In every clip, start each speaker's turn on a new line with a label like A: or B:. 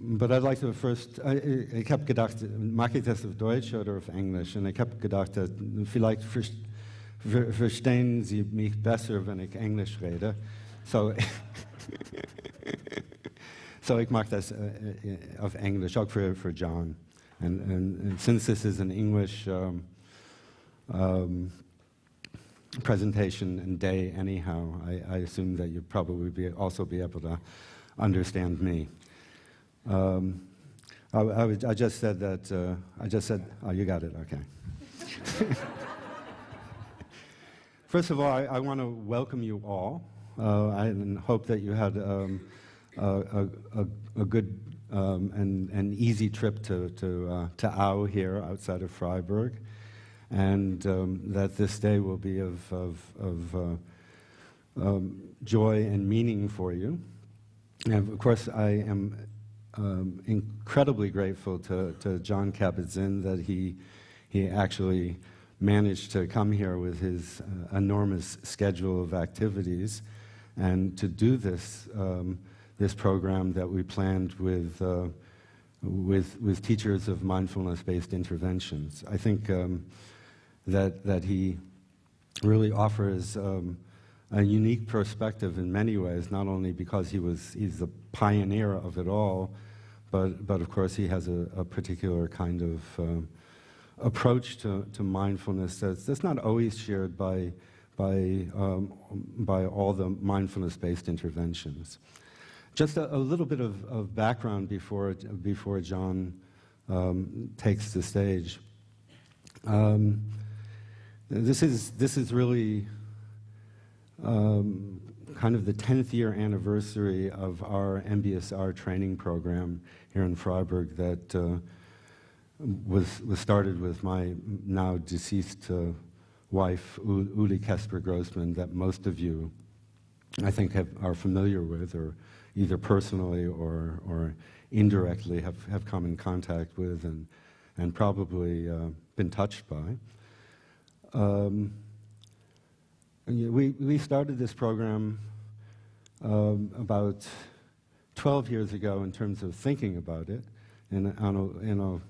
A: but I'd like to first, ik heb gedacht, maak ik das auf Deutsch oder auf Englisch? Und ich habe gedacht, vielleicht verstehen Sie mich besser, wenn ich Englisch rede. So, so ich mache das auf Englisch, auch für Jon. And since this is an English presentation and day anyhow, I assume that you'll probably also be able to understand me. I just said that, oh, you got it, okay. First of all, I want to welcome you all. I hope that you had a good and easy trip to Au here outside of Freiburg, and that this day will be of joy and meaning for you. And of course, I am incredibly grateful to Jon Kabat-Zinn that he actually managed to come here with his enormous schedule of activities and to do this this program that we planned with teachers of mindfulness-based interventions. I think that he really offers a unique perspective in many ways, not only because he's the pioneer of it all, but of course he has a particular kind of approach to mindfulness that's not always shared by all the mindfulness-based interventions. Just a little bit of background before Jon takes the stage. This is really kind of the 10th year anniversary of our MBSR training program here in Freiburg that was started with my now deceased wife, Uli Kesper-Grossman, that most of you, I think, are familiar with, or either personally or indirectly have come in contact with and probably been touched by. We started this program about 12 years ago in terms of thinking about it in a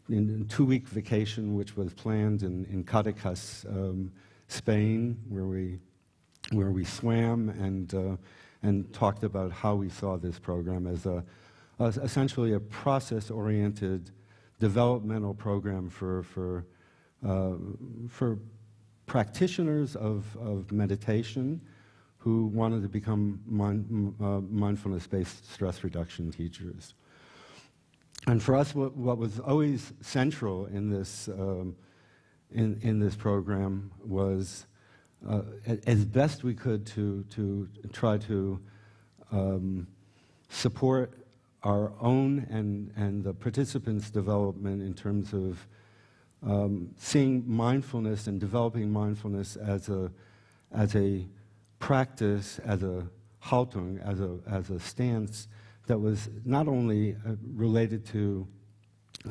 A: 2-week vacation which was planned in Cadicas, Spain, where we swam and talked about how we saw this program as essentially a process-oriented developmental program for practitioners of meditation who wanted to become mindfulness-based stress reduction teachers. And for us, what was always central in this program was, as best we could, to try to support our own and the participants' development in terms of seeing mindfulness and developing mindfulness as a practice, as a Haltung, as a stance that was not only related to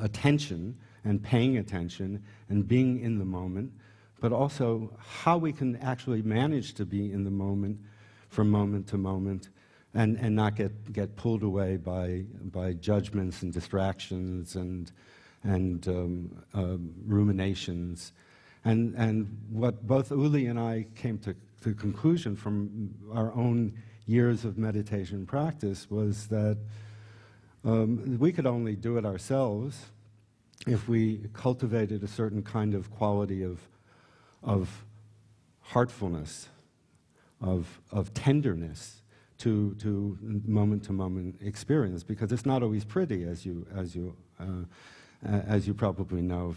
A: attention and paying attention and being in the moment, but also how we can actually manage to be in the moment from moment to moment and not get pulled away by judgments and distractions and ruminations. And what both Uli and I came to the conclusion from our own years of meditation practice was that we could only do it ourselves if we cultivated a certain kind of quality of heartfulness, of tenderness to moment experience, because it's not always pretty, as you probably know.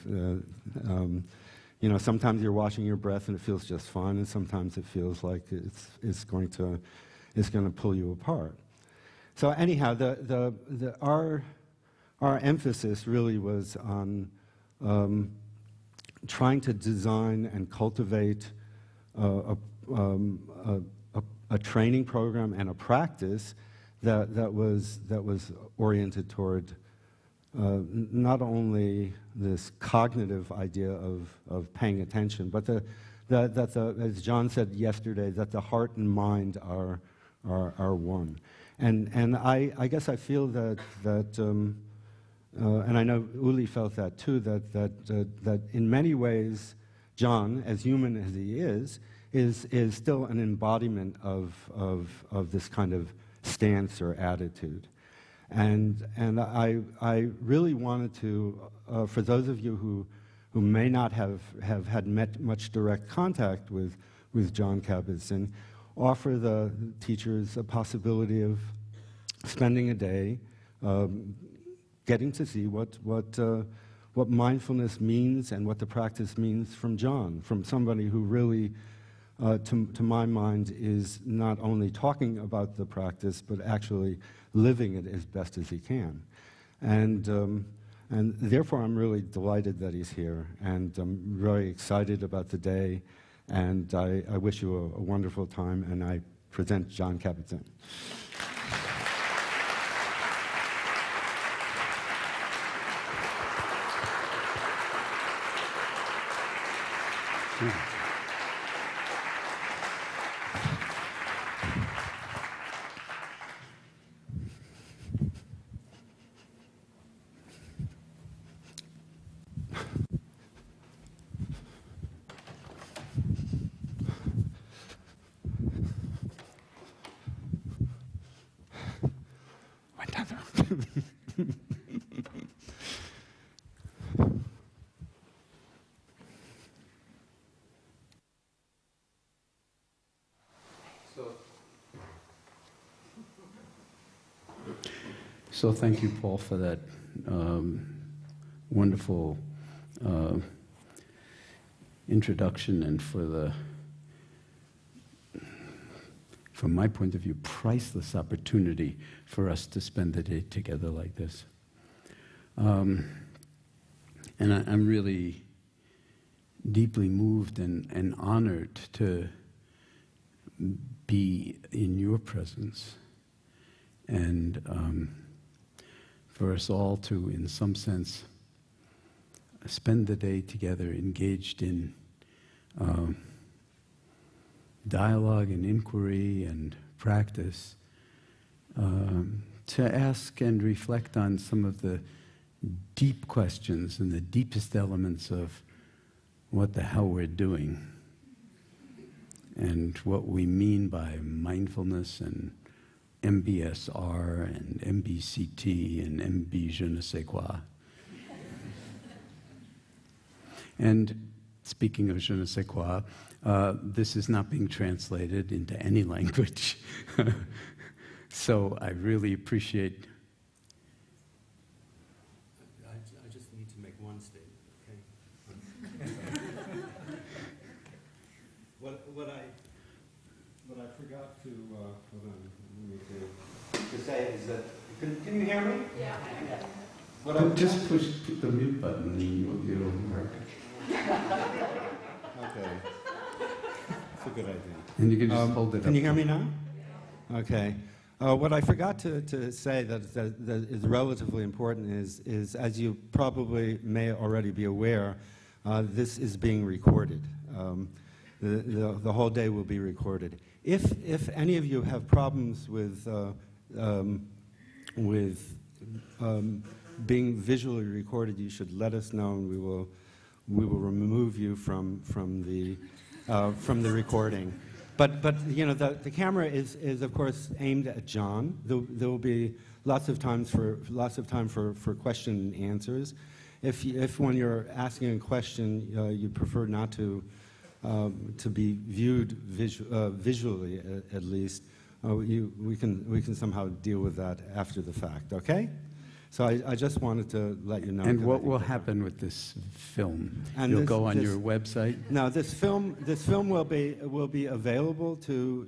A: You know, sometimes you're watching your breath and it feels just fine, and sometimes it feels like it's going to pull you apart. So anyhow, our emphasis really was on trying to design and cultivate a training program and a practice that was oriented toward not only this cognitive idea of paying attention, but as Jon said yesterday, that the heart and mind are one. And I guess I feel that and I know Uli felt that too, that in many ways, Jon, as human as he is still an embodiment of this kind of stance or attitude. And I really wanted to, for those of you who may not have had much direct contact with Jon Kabat-Zinn, offer the teachers a possibility of spending a day getting to see what mindfulness means and what the practice means from Jon, from somebody who really, to my mind, is not only talking about the practice, but actually living it as best as he can. And therefore, I'm really delighted that he's here, and I'm very excited about the day, and I wish you a wonderful time, and I present Jon Kabat-Zinn.
B: So thank you, Paul, for that wonderful introduction, and from my point of view, priceless opportunity for us to spend the day together like this. And I'm really deeply moved and honored to be in your presence, and for us all to, in some sense, spend the day together engaged in dialogue and inquiry and practice, to ask and reflect on some of the deep questions and the deepest elements of what the hell we're doing and what we mean by mindfulness and MBSR and MBCT and MB je ne sais quoi. And speaking of je ne sais quoi, this is not being translated into any language. So I really appreciate.
A: I just need to make one statement, okay? what I forgot to, hold on. To say is that, can you hear me? Yeah.
B: Just push the mute button and it'll work.
A: Okay. That's a good idea.
B: And you can just hold it up.
A: Can you hear me now? Okay. What I forgot to say that is relatively important is, as you probably may already be aware, this is being recorded. The whole day will be recorded. If any of you have problems with being visually recorded, you should let us know, and we will remove you from the recording. But you know, the camera is of course aimed at Jon. There will be lots of time for question and answers. If when you're asking a question you prefer not to be viewed visually at least, we can somehow deal with that after the fact. Okay? So I just wanted to let you know.
B: And what will happen with this film? You'll go on your website?
A: No, this film will be available to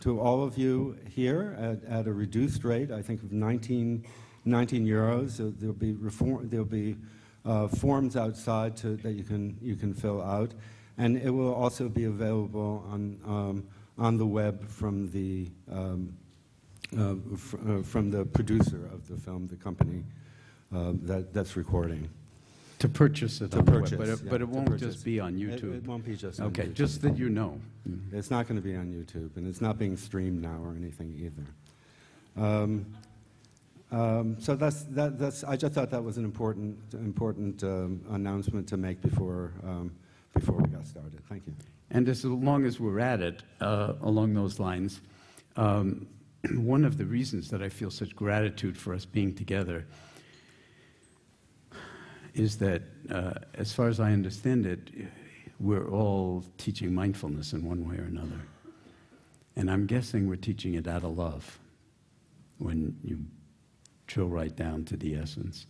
A: all of you here at a reduced rate. I think of 19 euros. There'll be forms outside that you can fill out, and it will also be available on the web from the producer of the film, the company that's recording.
B: To purchase it
A: To
B: on the
A: purchase,
B: web,
A: yeah,
B: but it
A: to
B: won't
A: purchase.
B: just be on YouTube.
A: It won't be just on
B: Okay,
A: YouTube.
B: just that you know.
A: It's not going to be on YouTube, and it's not being streamed now or anything either. So that's. I just thought that was an important announcement to make before we got started. Thank you.
B: And as long as we're at it, along those lines, one of the reasons that I feel such gratitude for us being together is that, as far as I understand it, we're all teaching mindfulness in one way or another. And I'm guessing we're teaching it out of love, when you drill right down to the essence.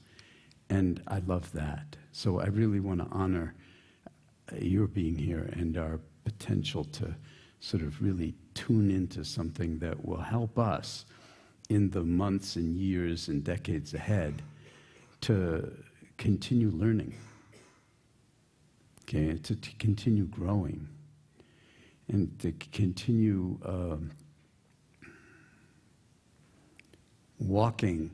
B: And I love that. So I really want to honor your being here and our potential to sort of really tune into something that will help us in the months and years and decades ahead to continue learning, okay, to continue growing, and to continue walking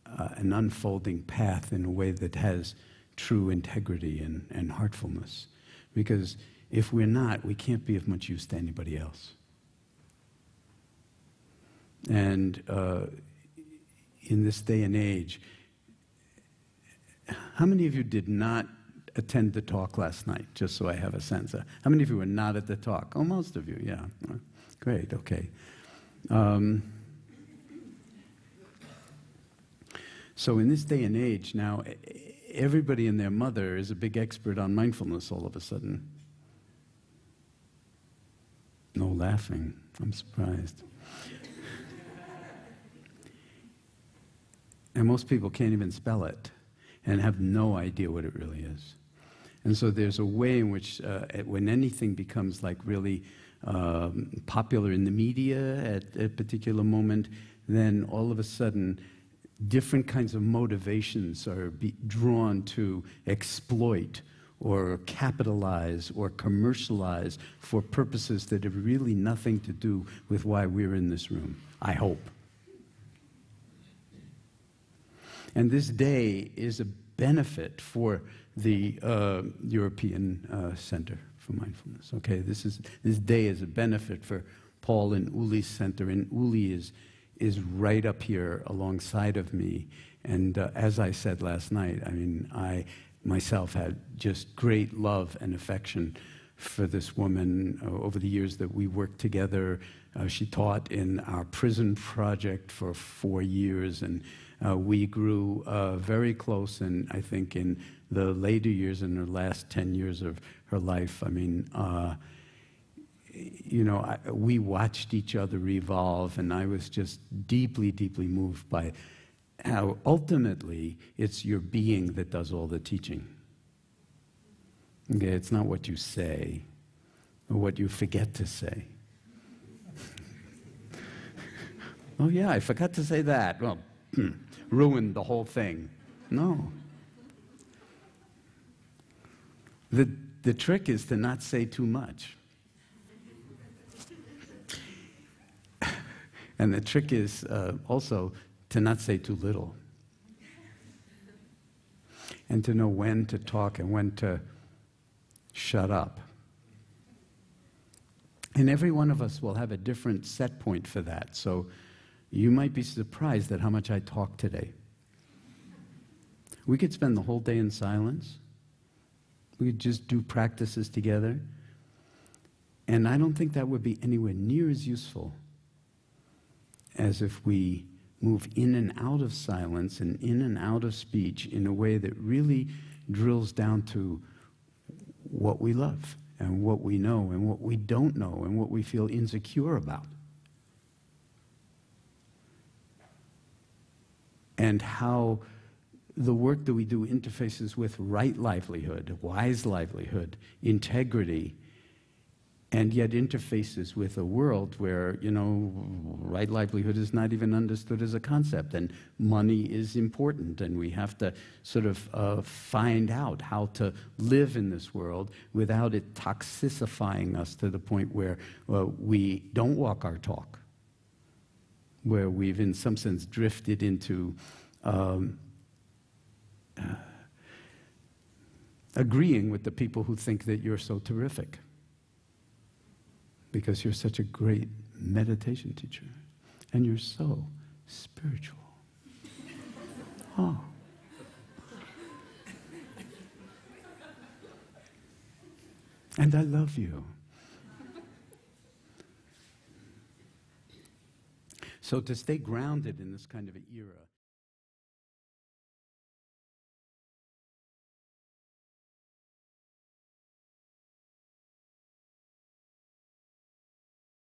B: an unfolding path in a way that has true integrity and heartfulness. Because if we're not, we can't be of much use to anybody else. And in this day and age, how many of you did not attend the talk last night, just so I have a sense? How many of you were not at the talk? Oh, most of you, yeah. Great, okay. So in this day and age now, everybody and their mother is a big expert on mindfulness all of a sudden. No laughing, I'm surprised. And most people can't even spell it and have no idea what it really is. And so there's a way in which when anything becomes like really popular in the media at a particular moment, then all of a sudden different kinds of motivations are drawn to exploit or capitalize or commercialize for purposes that have really nothing to do with why we're in this room, I hope. And this day is a benefit for the European Center for Mindfulness. Okay, this day is a benefit for Paul and Uli's center, and Uli is right up here alongside of me. And as I said last night, I mean, I myself had just great love and affection for this woman over the years that we worked together. She taught in our prison project for 4 years, and we grew very close. And I think in the later years, in the last 10 years of her life, I mean, you know, we watched each other evolve, and I was just deeply, deeply moved by how ultimately it's your being that does all the teaching. Okay, it's not what you say or what you forget to say. Oh yeah, I forgot to say that. Well, ruined the whole thing. No. The trick is to not say too much. And the trick is also to not say too little. And to know when to talk and when to shut up. And every one of us will have a different set point for that. So you might be surprised at how much I talk today. We could spend the whole day in silence. We could just do practices together. And I don't think that would be anywhere near as useful as if we move in and out of silence and in and out of speech in a way that really drills down to what we love and what we know and what we don't know and what we feel insecure about. And how the work that we do interfaces with right livelihood, wise livelihood, integrity, and yet interfaces with a world where, you know, right livelihood is not even understood as a concept, and money is important, and we have to sort of find out how to live in this world without it toxicifying us to the point where we don't walk our talk, where we've in some sense drifted into agreeing with the people who think that you're so terrific because you're such a great meditation teacher and you're so spiritual. Oh. And I love you. So to stay grounded in this kind of an era